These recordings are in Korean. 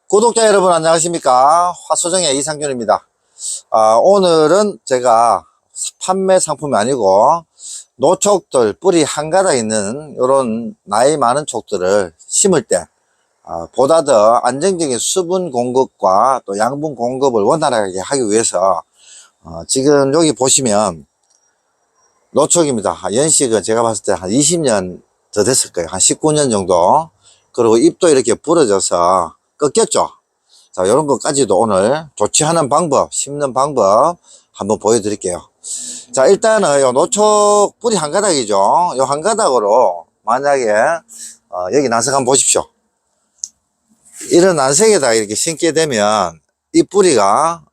구독자 여러분 안녕하십니까. 화소정의 이상준입니다. 오늘은 제가 판매 상품이 아니고 노촉들 뿌리 한 가닥 있는 이런 나이 많은 촉들을 심을 때 보다 더 안정적인 수분 공급과 또 양분 공급을 원활하게 하기 위해서 지금 여기 보시면 노촉입니다. 연식은 제가 봤을 때 한 20년 더 됐을 거예요. 한 19년 정도. 그리고 잎도 이렇게 부러져서 꺾였죠. 자, 이런 것까지도 오늘 조치하는 방법, 심는 방법 한번 보여드릴게요. 자, 일단은 요 노촉 뿌리 한 가닥이죠. 요 한 가닥으로 만약에 여기 난색 한번 보십시오. 이런 난색에다 이렇게 심게 되면 이 뿌리가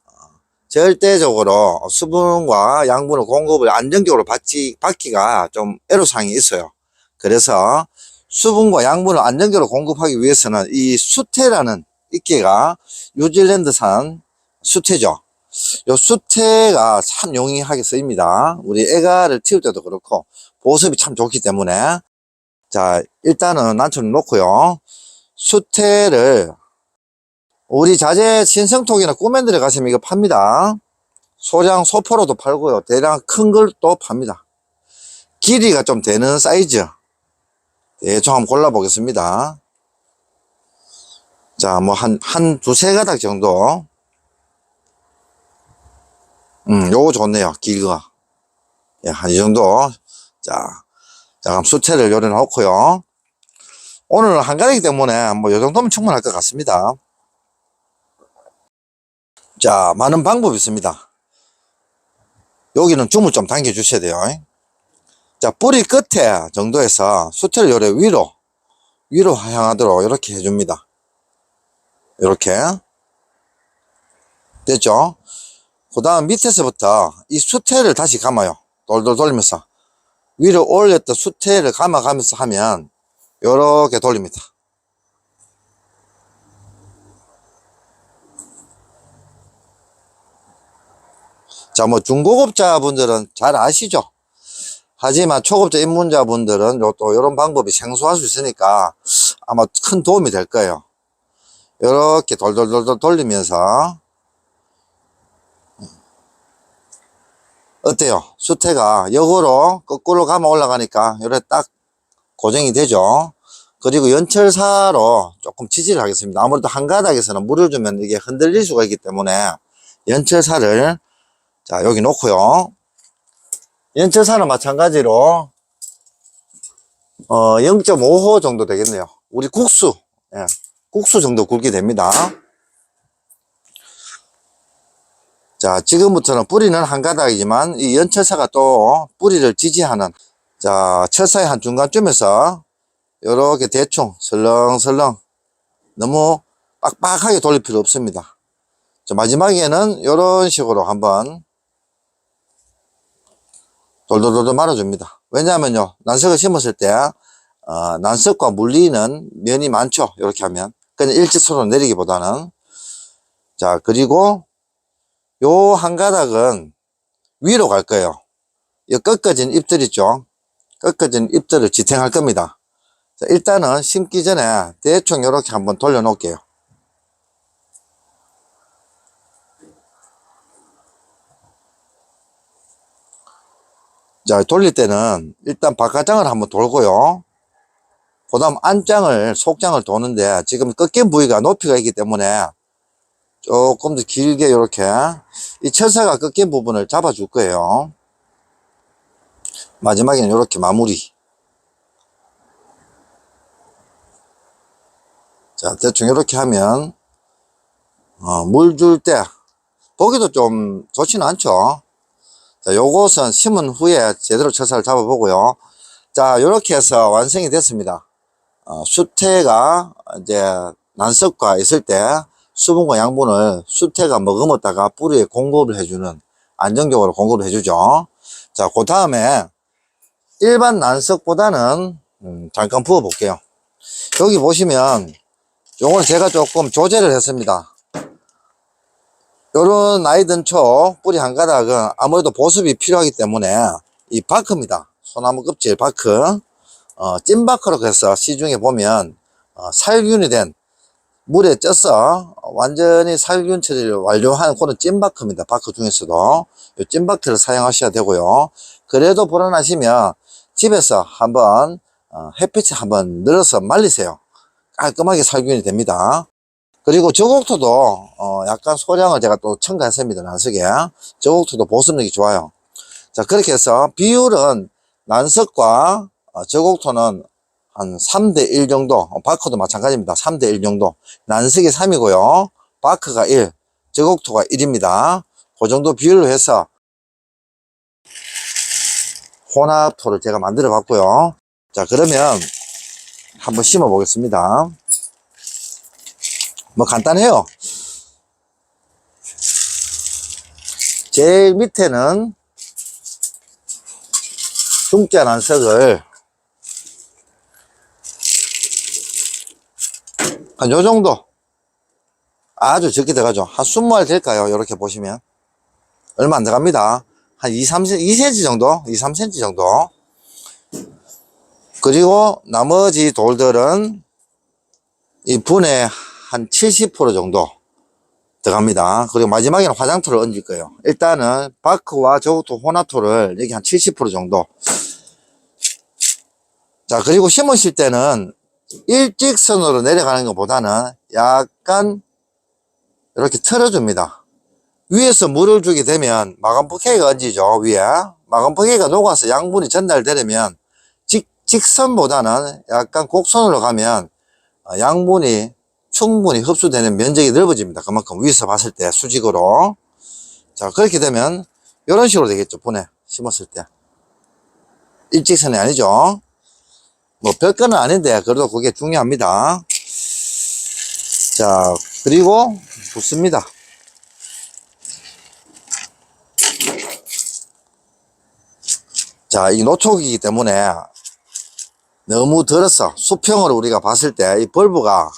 절대적으로 수분과 양분의 공급을 안정적으로 받기가 좀 애로사항이 있어요. 그래서 수분과 양분을 안정적으로 공급하기 위해서는 이 수태라는 이끼가 뉴질랜드산 수태죠. 이 수태가 참 용이하게 쓰입니다. 우리 애가를 키울 때도 그렇고 보습이 참 좋기 때문에. 자, 일단은 난초를 놓고요. 수태를 우리 자재 신성톡이나 꾸맨들에 가시면 이거 팝니다. 소량 소포로도 팔고요. 대량 큰 걸 또 팝니다. 길이가 좀 되는 사이즈 대충 한번 골라 보겠습니다. 자, 뭐 한 두세 가닥 정도. 요거 좋네요. 길이가. 예, 한 이 정도. 자, 그럼 수채를 요래 놓고요. 오늘은 한 가닥이기 때문에 뭐 요 정도면 충분할 것 같습니다. 자, 많은 방법이 있습니다. 여기는 줌을 좀 당겨 주셔야 돼요. 자, 뿌리 끝에 정도에서 수채를 요래 위로 향하도록 이렇게 해줍니다. 이렇게 됐죠? 그 다음 밑에서부터 이 수태를 다시 감아요. 돌돌 돌리면서 위로 올렸던 수태를 감아가면서 하면 이렇게 돌립니다. 자, 뭐 중고급자 분들은 잘 아시죠? 하지만 초급자 입문자 분들은 또 이런 방법이 생소할 수 있으니까 아마 큰 도움이 될 거예요. 이렇게 돌돌돌돌 돌리면서 어때요? 수태가 역으로 거꾸로 감아 올라가니까 이렇게 딱 고정이 되죠. 그리고 연철사로 조금 지지를 하겠습니다. 아무래도 한 가닥에서는 물을 주면 이게 흔들릴 수가 있기 때문에 연철사를 자 여기 놓고요. 연철사는 마찬가지로 0.5호 정도 되겠네요. 우리 국수, 예, 국수 정도 굵게 됩니다. 자, 지금부터는 뿌리는 한 가닥이지만 이 연철사가 또 뿌리를 지지하는, 자, 철사의 한 중간쯤에서 이렇게 대충 설렁설렁, 너무 빡빡하게 돌릴 필요 없습니다. 자, 마지막에는 이런 식으로 한번 돌돌돌돌 말아줍니다. 왜냐하면요, 난석을 심었을 때 난석과 물리는 면이 많죠. 이렇게 하면 그냥 일직선으로 내리기보다는. 자, 그리고 요 한 가닥은 위로 갈 거예요. 이 꺾어진 잎들 있죠. 꺾어진 잎들을 지탱할 겁니다. 자, 일단은 심기 전에 대충 이렇게 한번 돌려 놓을게요. 자, 돌릴 때는 일단 바깥장을 한번 돌고요. 그 다음 안장을, 속장을 도는데 지금 꺾인 부위가 높이가 있기 때문에 조금 더 길게 이렇게 이 철사가 꺾인 부분을 잡아줄 거예요. 마지막에는 이렇게 마무리. 자, 대충 이렇게 하면 물 줄 때 보기도 좀 좋지는 않죠. 자, 요것은 심은 후에 제대로 철사를 잡아보고요. 자, 이렇게 해서 완성이 됐습니다. 수태가 이제 난석과 있을 때 수분과 양분을 수태가 머금었다가 뿌리에 공급을 해주는, 안정적으로 공급을 해주죠. 자, 그 다음에 일반 난석보다는 잠깐 부어 볼게요. 여기 보시면 요걸 제가 조금 조제를 했습니다. 요런 나이 든 초 뿌리 한 가닥은 아무래도 보습이 필요하기 때문에 이 바크입니다. 소나무 껍질 바크, 찐바크로 해서 시중에 보면 살균이 된 물에 쪄서 완전히 살균 처리를 완료한 그런 찐바크입니다. 바크 중에서도 이 찐바크를 사용하셔야 되고요. 그래도 불안하시면 집에서 한번 햇빛에 한번 늘어서 말리세요. 깔끔하게 살균이 됩니다. 그리고 저곡토도 약간 소량을 제가 또 첨가했습니다. 난석에 저곡토도 보습력이 좋아요. 자, 그렇게 해서 비율은 난석과 저곡토는 한 3대1 정도, 바크도 마찬가지입니다. 3대1 정도. 난석이 3이고요. 바크가 1, 저곡토가 1입니다. 그 정도 비율로 해서 혼합토를 제가 만들어 봤고요. 자, 그러면 한번 심어 보겠습니다. 뭐 간단해요. 제일 밑에는 중짜 난석을 한 요 정도, 아주 적게 들어가죠. 한 20알 될까요? 이렇게 보시면 얼마 안 들어갑니다. 한 2cm 정도, 2, 3cm 정도. 그리고 나머지 돌들은 이 분의 한 70% 정도 들어갑니다. 그리고 마지막에는 화장토를 얹을 거예요. 일단은 바크와 저것도 혼합토를 여기 한 70% 정도. 자, 그리고 심으실 때는 일직선으로 내려가는 것보다는 약간 이렇게 틀어줍니다. 위에서 물을 주게 되면 마감포케이가 얹이죠. 위에 마감포케이가 녹아서 양분이 전달되려면 직선보다는 약간 곡선으로 가면 양분이 충분히 흡수되는 면적이 넓어집니다. 그만큼 위에서 봤을 때 수직으로. 자, 그렇게 되면 이런 식으로 되겠죠. 분해 심었을 때 일직선이 아니죠. 뭐 별거는 아닌데 그래도 그게 중요합니다. 자, 그리고 붓습니다. 자, 이 노촉이기 때문에 너무 들어서 수평으로 우리가 봤을 때 이 벌브가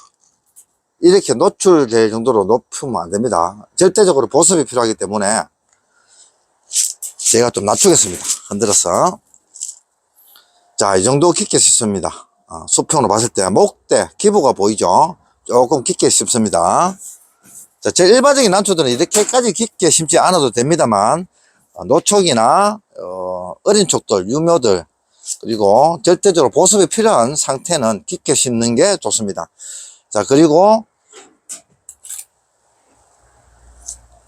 이렇게 노출될 정도로 높으면 안 됩니다. 절대적으로 보습이 필요하기 때문에 제가 좀 낮추겠습니다. 흔들어서. 자, 이 정도 깊게 씹습니다. 수평으로 봤을 때 목대 기부가 보이죠. 조금 깊게 씹습니다. 자, 제일 일반적인 난초들은 이렇게까지 깊게 심지 않아도 됩니다만 노촉이나 어린 촉들, 유묘들, 그리고 절대적으로 보습이 필요한 상태는 깊게 심는 게 좋습니다. 자, 그리고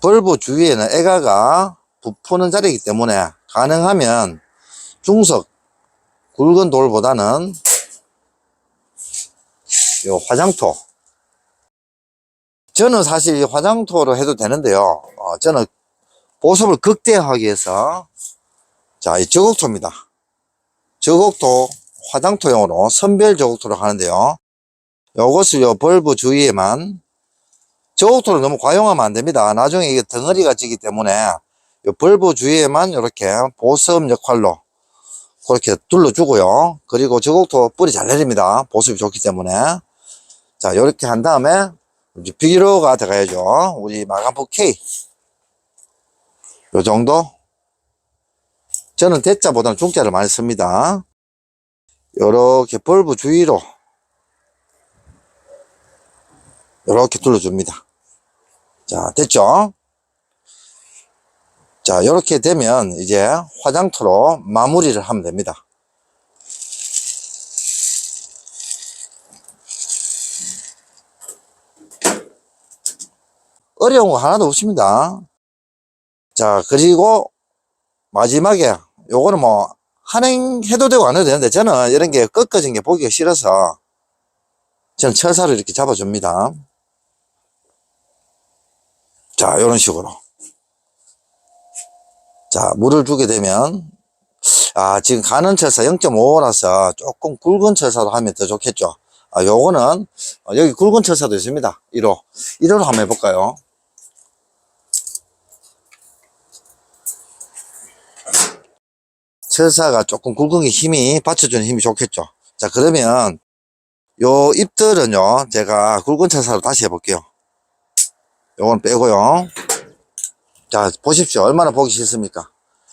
벌브 주위에는 애가가 부푸는 자리이기 때문에 가능하면 중석 굵은 돌보다는 요 화장토, 저는 사실 화장토로 해도 되는데요. 저는 보습을 극대화하기 위해서 자, 이 저곡토입니다. 저곡토 화장토용으로 선별 저곡토로 하는데요. 요것을 요 벌브 주위에만, 저곡토를 너무 과용하면 안 됩니다. 나중에 이게 덩어리가 지기 때문에 요 벌브 주위에만 이렇게 보습 역할로 그렇게 둘러주고요. 그리고 저곡토 뿌리 잘 내립니다. 보습이 좋기 때문에. 자, 이렇게 한 다음에 이제 비료가 들어가야죠. 우리 마감포 K 요 정도. 저는 대자보다는 중자를 많이 씁니다. 요렇게 벌브 주위로 요렇게 둘러줍니다. 자, 됐죠? 자, 요렇게 되면 이제 화장토로 마무리를 하면 됩니다. 어려운 거 하나도 없습니다. 자, 그리고 마지막에 요거는 뭐 한행해도 되고 안 해도 되는데 저는 이런 게 꺾어진 게 보기가 싫어서 저는 철사를 이렇게 잡아줍니다. 자, 이런 식으로. 자, 물을 주게 되면 지금 가는 철사 0.5라서 조금 굵은 철사로 하면 더 좋겠죠. 요거는 여기 굵은 철사도 있습니다. 1호 한번 해볼까요? 철사가 조금 굵은 게 힘이 받쳐주는 힘이 좋겠죠. 자, 그러면 요 잎들은요 제가 굵은 철사로 다시 해볼게요. 요건 빼고요. 자, 보십시오. 얼마나 보기 싫습니까?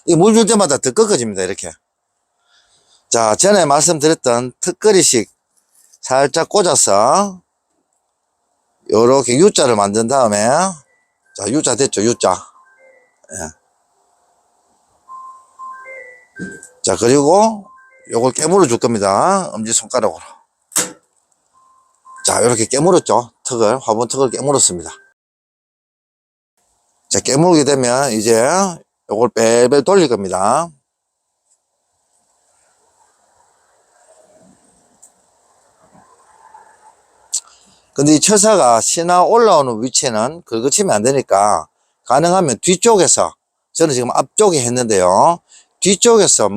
이 물 줄 때마다 더 꺾어집니다. 이렇게. 자, 전에 말씀드렸던 턱걸이식 살짝 꽂아서 요렇게 U자를 만든 다음에, 자, U자 됐죠, U자. 예. 자, 그리고 요걸 깨물어 줄 겁니다. 엄지손가락으로. 자, 이렇게 깨물었죠. 턱을, 화분 턱을 깨물었습니다. 자, 깨물게 되면 이제 요걸 뺄뺄 돌릴 겁니다. 근데 이 철사가 신화 올라오는 위치는 긁어치면 안 되니까 가능하면 뒤쪽에서, 저는 지금 앞쪽에 했는데요. 뒤쪽에서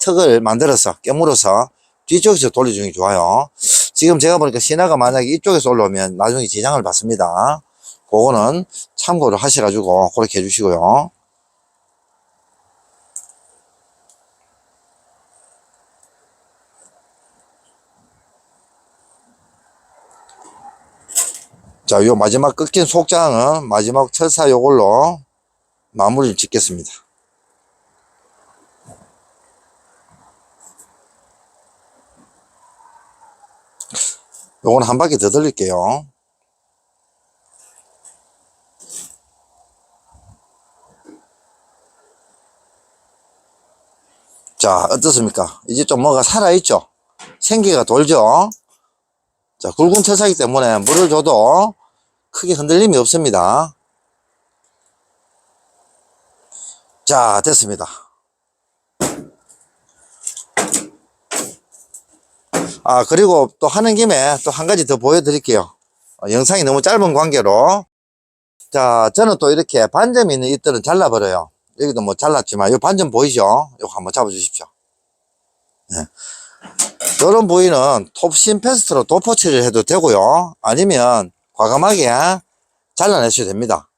턱을 만들어서 깨물어서 뒤쪽에서 돌려주는 게 좋아요. 지금 제가 보니까 신화가 만약에 이쪽에서 올라오면 나중에 지장을 받습니다. 그거는 참고를 하셔가지고 그렇게 해주시고요. 자, 요 마지막 꺾인 속장은 마지막 철사 요걸로 마무리를 짓겠습니다. 요건 한 바퀴 더 돌릴게요. 자, 어떻습니까? 이제 좀 뭐가 살아있죠? 생기가 돌죠? 자, 굵은 철사이기 때문에 물을 줘도 크게 흔들림이 없습니다. 자, 됐습니다. 아, 그리고 또 하는 김에 또 한 가지 더 보여드릴게요. 영상이 너무 짧은 관계로. 자, 저는 또 이렇게 반점이 있는 잎들은 잘라버려요. 여기도 뭐 잘랐지만, 이 반점 보이죠? 이거 한번 잡아주십시오. 네. 이런 부위는 톱신 패스트로 도포 처리를 해도 되고요. 아니면 과감하게 잘라내셔도 됩니다.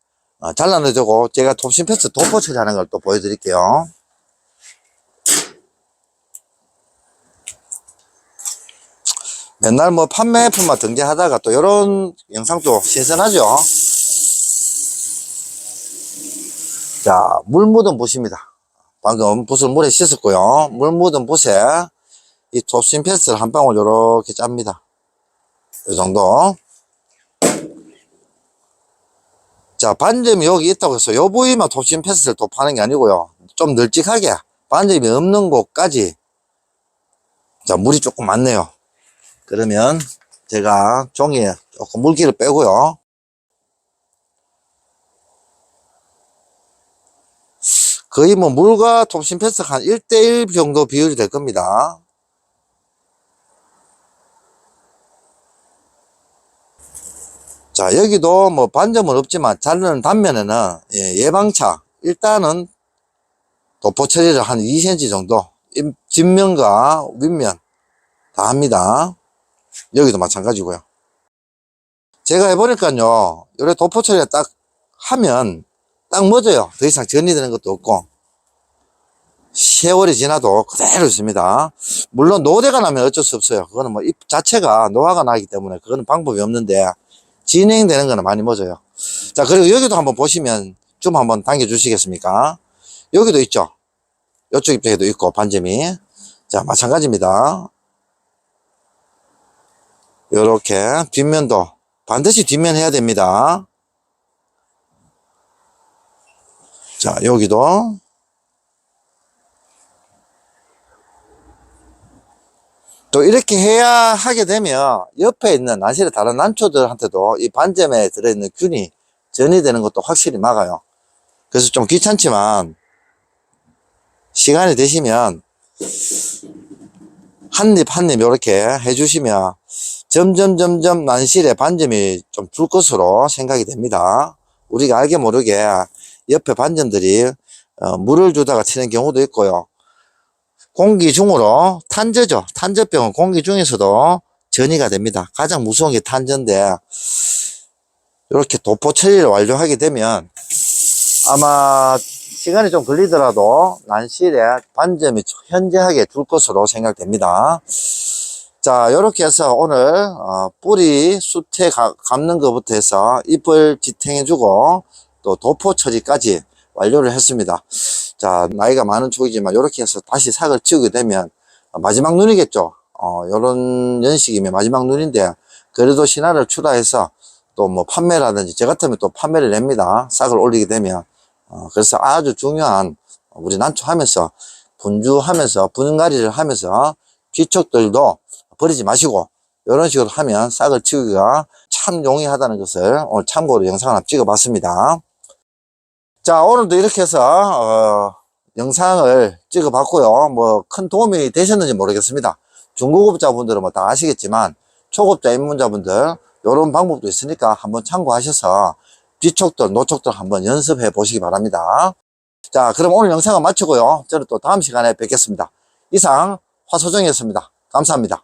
잘라내도 되고, 제가 톱신 패스트 도포 처리하는 걸 또 보여드릴게요. 맨날 뭐 판매품만 등재하다가 또 이런 영상도 신선하죠. 자, 물 묻은 붓입니다. 방금 붓을 물에 씻었고요. 물 묻은 붓에 이 톱신 패스트를 한 방울 이렇게 짭니다. 이 정도. 자, 반점이 여기 있다고 해서 요 부위만 톱신 패스트를 도포하는 게 아니고요. 좀 널찍하게 반점이 없는 곳까지. 자, 물이 조금 많네요. 그러면 제가 종이에 조금 물기를 빼고요. 거의 뭐 물과 톱신 패스트가 한 1:1 정도 비율이 될 겁니다. 자, 여기도 뭐 반점은 없지만 자르는 단면에는 예방차 일단은 도포 처리를 한 2cm 정도 뒷면과 윗면 다 합니다. 여기도 마찬가지고요. 제가 해보니까요, 요래 도포 처리를 딱 하면 딱 멎어요. 더 이상 전이 되는 것도 없고 세월이 지나도 그대로 있습니다. 물론 노대가 나면 어쩔 수 없어요. 그거는 뭐 잎 자체가 노화가 나기 때문에 그거는 방법이 없는데 진행되는 거는 많이 멎어요. 자, 그리고 여기도 한번 보시면 좀 한번 당겨 주시겠습니까? 여기도 있죠. 이쪽 입장에도 있고 반점이. 자, 마찬가지입니다. 요렇게 뒷면도 반드시 뒷면 해야 됩니다. 자, 여기도 또 이렇게 해야 하게 되면 옆에 있는 난실의 다른 난초들한테도 이 반점에 들어있는 균이 전이 되는 것도 확실히 막아요. 그래서 좀 귀찮지만 시간이 되시면 한입 한입 이렇게 해주시면 점점 난실에 반점이 좀 줄 것으로 생각이 됩니다. 우리가 알게 모르게 옆에 반점들이 물을 주다가 튀는 경우도 있고요. 공기 중으로 탄저죠. 탄저병은 공기 중에서도 전이가 됩니다. 가장 무서운 게 탄저인데 이렇게 도포 처리를 완료하게 되면 아마 시간이 좀 걸리더라도 난실에 반점이 현저하게 줄 것으로 생각됩니다. 자, 이렇게 해서 오늘 뿌리 수태 감는 것부터 해서 잎을 지탱해주고 또 도포 처리까지 완료를 했습니다. 자, 나이가 많은 초이지만 이렇게 해서 다시 삭을 치우게 되면 마지막 눈이겠죠. 요런 연식이면 마지막 눈인데 그래도 신화를 출하해서 또 뭐 판매라든지, 저 같으면 또 판매를 냅니다. 싹을 올리게 되면. 그래서 아주 중요한, 우리 난초하면서, 분주하면서, 분갈이를 하면서, 뒤척들도 버리지 마시고, 이런 식으로 하면 싹을 치우기가 참 용이하다는 것을 오늘 참고로 영상을 한번 찍어 봤습니다. 자, 오늘도 이렇게 해서, 영상을 찍어 봤고요. 뭐, 큰 도움이 되셨는지 모르겠습니다. 중고급자분들은 뭐 다 아시겠지만, 초급자 입문자분들, 이런 방법도 있으니까 한번 참고하셔서, 뒤촉들, 노촉들 한번 연습해 보시기 바랍니다. 자, 그럼 오늘 영상은 마치고요. 저는 또 다음 시간에 뵙겠습니다. 이상, 화소정이었습니다. 감사합니다.